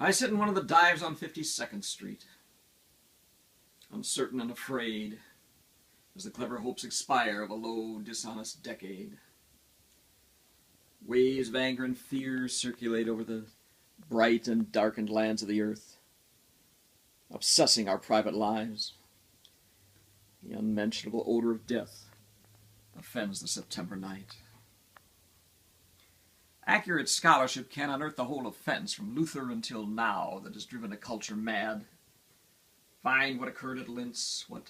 I sit in one of the dives on 52nd Street, uncertain and afraid, as the clever hopes expire of a low, dishonest decade. Waves of anger and fear circulate over the bright and darkened lands of the earth, obsessing our private lives. The unmentionable odor of death offends the September night. Accurate scholarship can unearth the whole offense from Luther until now that has driven a culture mad. Find what occurred at Linz, what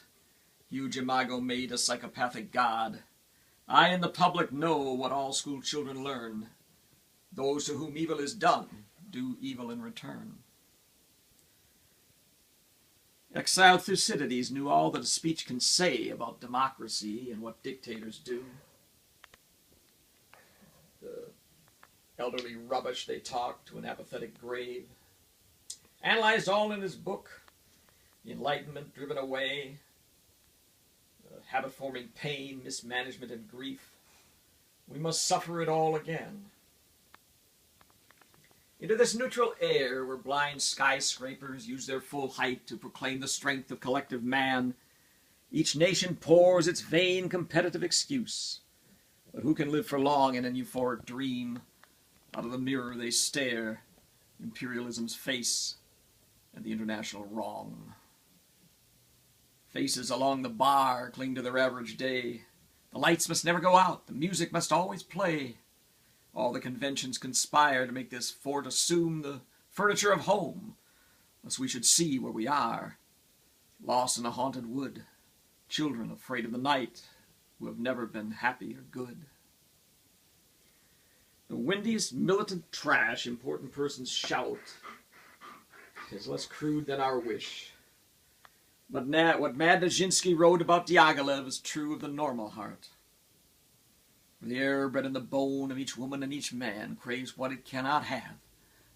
huge imago made a psychopathic god. I and the public know what all school children learn. Those to whom evil is done do evil in return. Exiled Thucydides knew all that a speech can say about democracy and what dictators do. The elderly rubbish they talk to an apathetic grave. Analyzed all in his book. The Enlightenment driven away. Habit-forming pain, mismanagement, and grief. We must suffer it all again. Into this neutral air where blind skyscrapers use their full height to proclaim the strength of collective man, each nation pours its vain competitive excuse. But who can live for long in an euphoric dream? Out of the mirror they stare, imperialism's face and the international wrong. Faces along the bar cling to their average day. The lights must never go out. The music must always play. All the conventions conspire to make this fort assume the furniture of home, lest we should see where we are, lost in a haunted wood, children afraid of the night, who have never been happy or good. The windiest militant trash important persons shout is less crude than our wish. But what Mad Nijinsky wrote about Diaghilev is true of the normal heart. For the air bred in the bone of each woman and each man craves what it cannot have,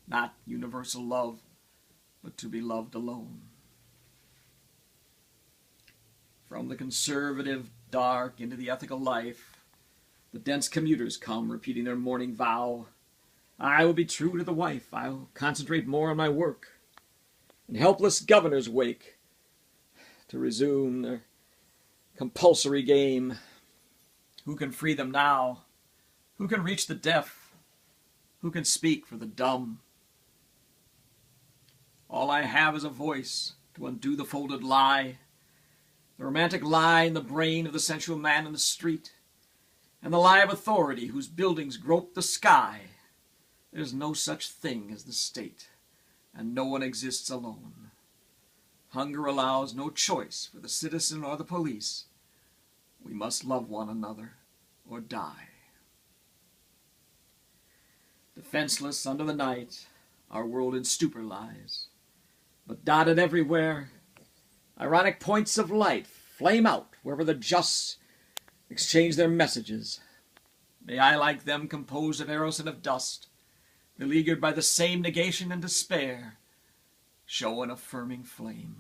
not universal love, but to be loved alone. From the conservative dark into the ethical life, the dense commuters come repeating their morning vow. I will be true to the wife, I'll concentrate more on my work. And helpless governors wake to resume their compulsory game. Who can free them now? Who can reach the deaf? Who can speak for the dumb? All I have is a voice to undo the folded lie, the romantic lie in the brain of the sensual man in the street, and the lie of authority whose buildings grope the sky. There's no such thing as the state, and no one exists alone. Hunger allows no choice for the citizen or the police. We must love one another or die. Defenseless under the night, our world in stupor lies. But dotted everywhere, ironic points of light flame out wherever the just exchange their messages. May I, like them, composed of arrows and of dust, beleaguered by the same negation and despair, show an affirming flame.